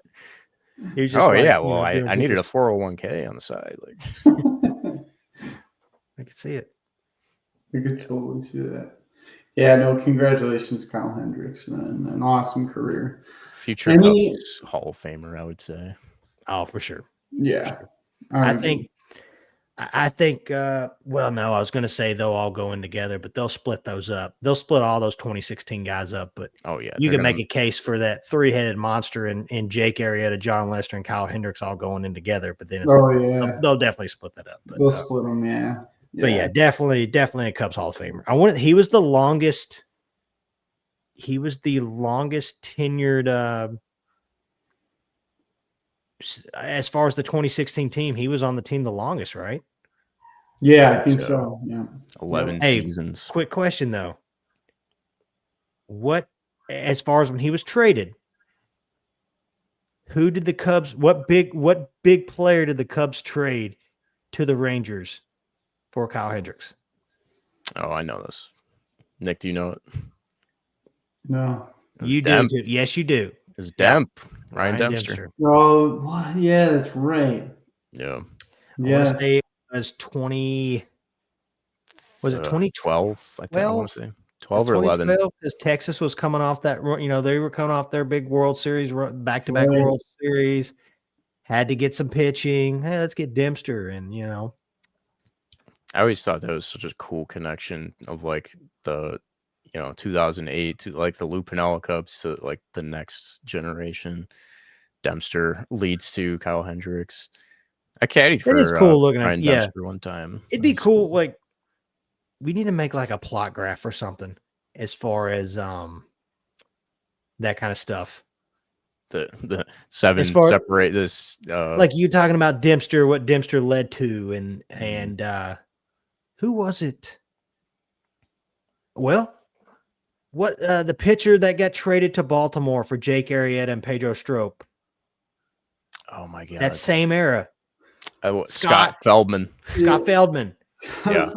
Yeah. Well, I needed a 401k on the side. Like, I could see it. I could totally see that. Yeah, no, congratulations, Kyle Hendricks, and an awesome career. Future Cubs Hall of Famer, I would say. Oh, for sure. Yeah. For sure. I think, well, no, I was going to say they'll all go in together, but they'll split those up. They'll split all those 2016 guys up, but you can make a case for that three-headed monster and Jake Arrieta, John Lester, and Kyle Hendricks all going in together, but then they'll definitely split that up. But, they'll split them, yeah. But yeah, definitely a Cubs Hall of Famer. He was the longest tenured, as far as the 2016 team, he was on the team the longest, right? Yeah, I think so. Yeah. 11 seasons. Quick question though. As far as when he was traded, what big player did the Cubs trade to the Rangers for Kyle Hendricks? Oh, I know this. Nick, do you know it? No. You do too. Yes, you do. It's Demp. Ryan Dempster. Oh, yeah, that's right. Yeah. Yes. It was 20. Was it 2012? I want to say 12 or 11. Because Texas was coming off that. They were coming off their big World Series, back-to-back World Series. Had to get some pitching. Hey, let's get Dempster, and I always thought that was such a cool connection of like the 2008 to like the Lou Piniella Cubs to like the next generation. Dempster leads to Kyle Hendricks. I caddied It is for cool looking at. Ryan Yeah, Dempster one time. it'd be That was cool. Like we need to make like a plot graph or something as far as that kind of stuff. the 7 As far- separate this Like you talking about Dempster, what Dempster led to, and who was it? Well, what the pitcher that got traded to Baltimore for Jake Arrieta and Pedro Strop? oh my god, That same era. Scott Feldman. Scott Feldman. Yeah.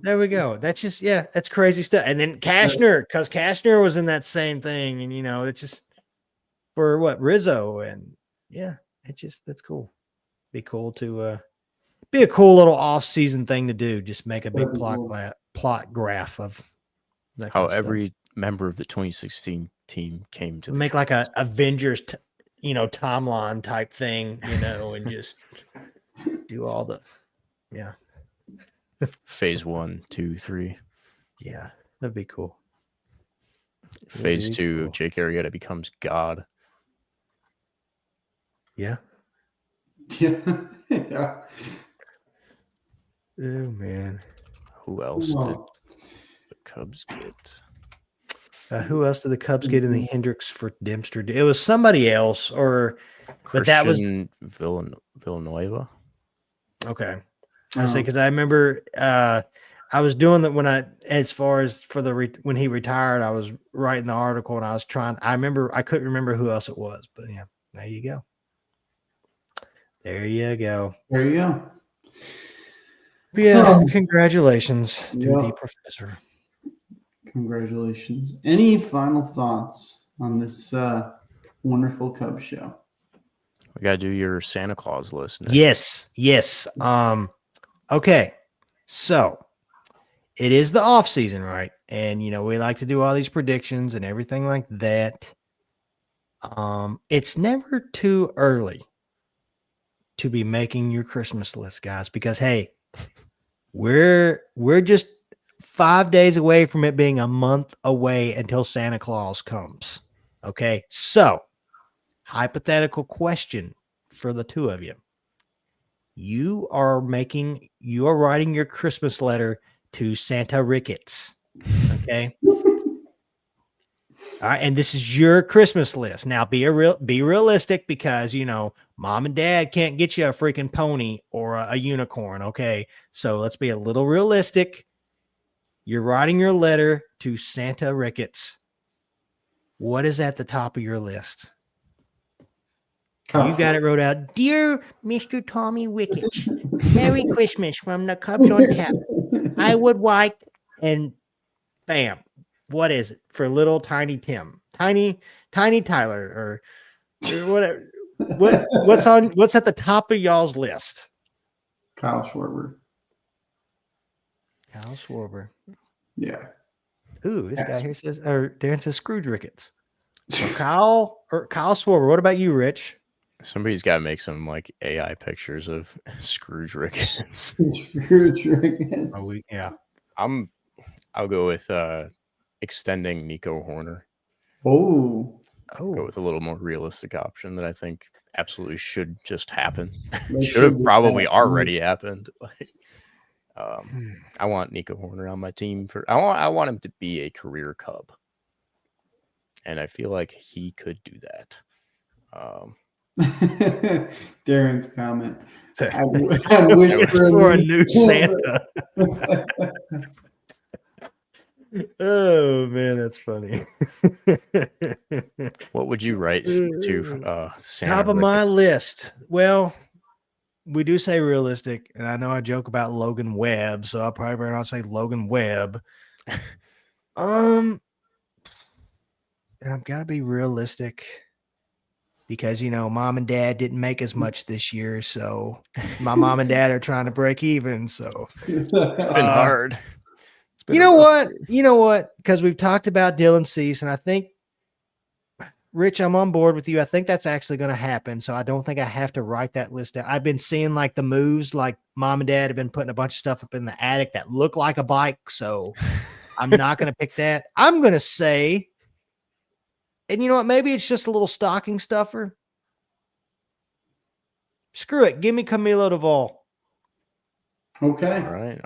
There we go. That's just that's crazy stuff. And then Cashner, because Cashner was in that same thing, and it's just for what Rizzo, and that's cool. Be cool to be a cool little off-season thing to do. Just make a big plot graph of that. How every member of the 2016 team came to make like a Avengers, timeline type thing, and just do all the phase 1, 2, 3. Yeah, that'd be cool. Phase 2, cool. Jake Arrieta becomes God. Yeah. Yeah. Oh man. Who else did the Cubs get? Who else did the Cubs get in the Hendricks for Dempster? It was somebody else, but that was Villanueva. Okay. I say because I remember I was doing that when as far as for when he retired, I was writing the article and I couldn't remember who else it was, but yeah, there you go. There you go. There you go. Yeah, congratulations to the professor. Congratulations. Any final thoughts on this wonderful Cubs show? We got to do your Santa Claus list, Nick. Yes. Okay. So it is the off season, right? And we like to do all these predictions and everything like that. It's never too early to be making your Christmas list, guys, because hey, we're just 5 days away from it being a month away until Santa Claus comes. Okay. So hypothetical question for the two of you. You are writing your Christmas letter to Santa Ricketts. Okay. All right. And this is your Christmas list. Now be realistic because, mom and dad can't get you a freaking pony or a unicorn. Okay. So let's be a little realistic. You're writing your letter to Santa Ricketts. What is at the top of your list? You got it wrote out. Dear Mr. Tommy Ricketts, Merry Christmas from the Cubs on Tap. I would like, and bam. What is it for little tiny Tim? Tiny Tyler or whatever. What's at the top of y'all's list? Kyle Schwarber. Yeah. Ooh, this guy here says, or Darren says Scrooge Ricketts. So Kyle Schwarber. What about you, Rich? Somebody's got to make some like AI pictures of Scrooge Ricketts. Scrooge Ricketts. I'll go with extending Nico Horner. Oh. Go with a little more realistic option that I think absolutely should just happen. Should have probably already happened. I want Nico Horner on my team I want him to be a career Cub. And I feel like he could do that. Darren's comment. I wish for a new Santa. Oh man, that's funny. What would you write to Santa top of Ricketts? my list? Well, we do say realistic, and I know I joke about Logan Webb, so I'll probably better not say Logan Webb. And I've got to be realistic because mom and dad didn't make as much this year, so my mom and dad are trying to break even. So it's been hard. You know what? Because we've talked about Dylan Cease, and I think Rich, I'm on board with you. I think that's actually going to happen. So I don't think I have to write that list down. I've been seeing like the moves, like mom and dad have been putting a bunch of stuff up in the attic that look like a bike. So I'm not going to pick that. I'm going to say, and you know what? Maybe it's just a little stocking stuffer. Screw it. Give me Camilo Duvall. Okay. All right.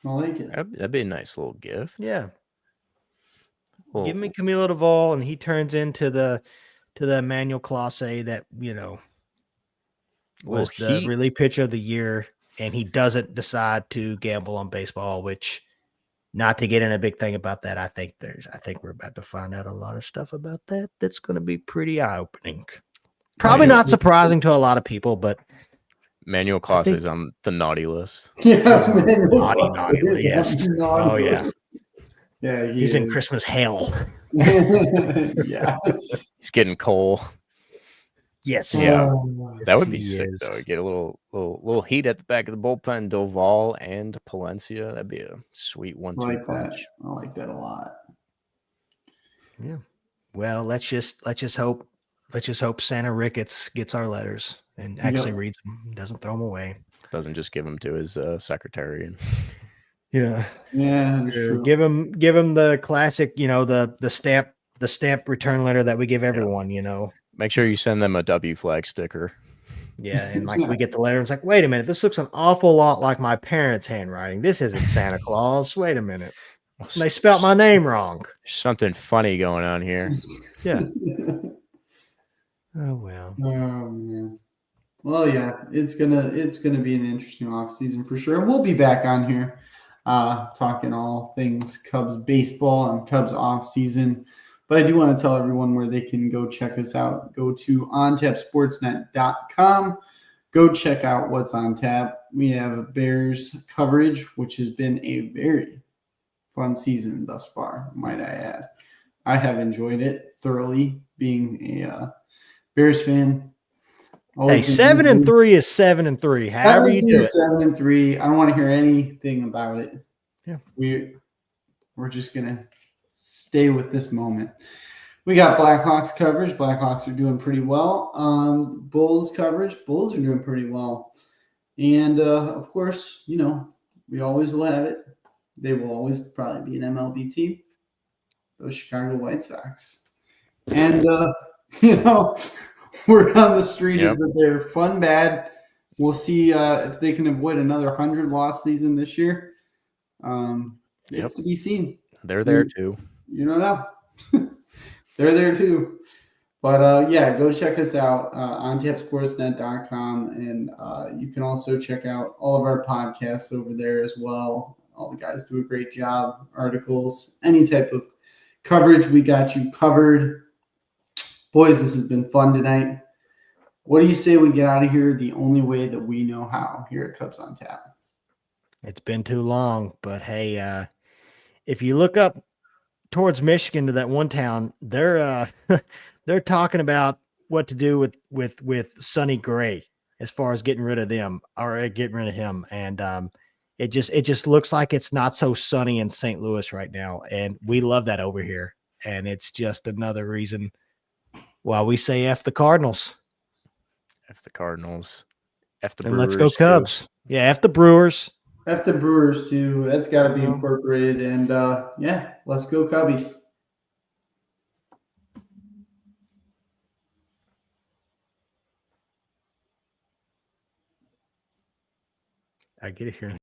I like it. That'd be a nice little gift. Yeah. Well, Give me Camilo Duvall, and he turns into the Emmanuel Clase that, was the relief pitcher of the year, and he doesn't decide to gamble on baseball, which, not to get in a big thing about that, I think we're about to find out a lot of stuff about that that's going to be pretty eye-opening. Probably not surprising to a lot of people, but Manuel Clase is on the naughty list. Yeah, naughty list. Oh yeah. Yeah, he's in Christmas hell. Yeah. He's getting coal. Yes. Yeah. That would be sick though. Get a little heat at the back of the bullpen, Doval and Palencia. That'd be a sweet 1-2 punch. I like that a lot. Yeah. Well, let's just hope Santa Ricketts gets our letters and actually reads them, doesn't throw them away. Doesn't just give them to his secretary. Yeah. Yeah, true. Give him the classic, the stamp return letter that we give everyone, Make sure you send them a W flag sticker. Yeah, and like we get the letter, it's like, wait a minute, this looks an awful lot like my parents' handwriting. This isn't Santa Claus. Wait a minute. They spelled my name wrong. Something funny going on here. Yeah. Oh well. Oh man. Well, yeah, it's gonna be an interesting off season for sure. We'll be back on here talking all things Cubs baseball and Cubs off season. But I do want to tell everyone where they can go check us out. Go to ontapsportsnet.com. Go check out what's on tap. We have Bears coverage, which has been a very fun season thus far, might I add. I have enjoyed it thoroughly, being a Bears fan. Hey, 7-3 is 7-3. However you do it. 7-3. I don't want to hear anything about it. Yeah. We're just gonna stay with this moment. We got Blackhawks coverage. Blackhawks are doing pretty well. Bulls coverage. Bulls are doing pretty well. And of course, we always will have it. They will always probably be an MLB team. Those Chicago White Sox. And word on the street is that they're fun bad. We'll see if they can avoid another 100-loss season this year. It's to be seen. They're there too. You don't know. They're there too. But go check us out on tapsportsnet.com. And you can also check out all of our podcasts over there as well. All the guys do a great job. Articles, any type of coverage, we got you covered. Boys, this has been fun tonight. What do you say we get out of here the only way that we know how here at Cubs on Tap? It's been too long, but hey, if you look up towards Michigan to that one town, they're talking about what to do with Sonny Gray as far as getting rid of them or getting rid of him. And it just looks like it's not so sunny in St. Louis right now. And we love that over here. And it's just another reason why we say F the Cardinals. F the Cardinals. F the and Brewers. Let's go Cubs. Too. Yeah, F the Brewers. F the Brewers too. That's got to be incorporated. And let's go Cubbies. I get it here.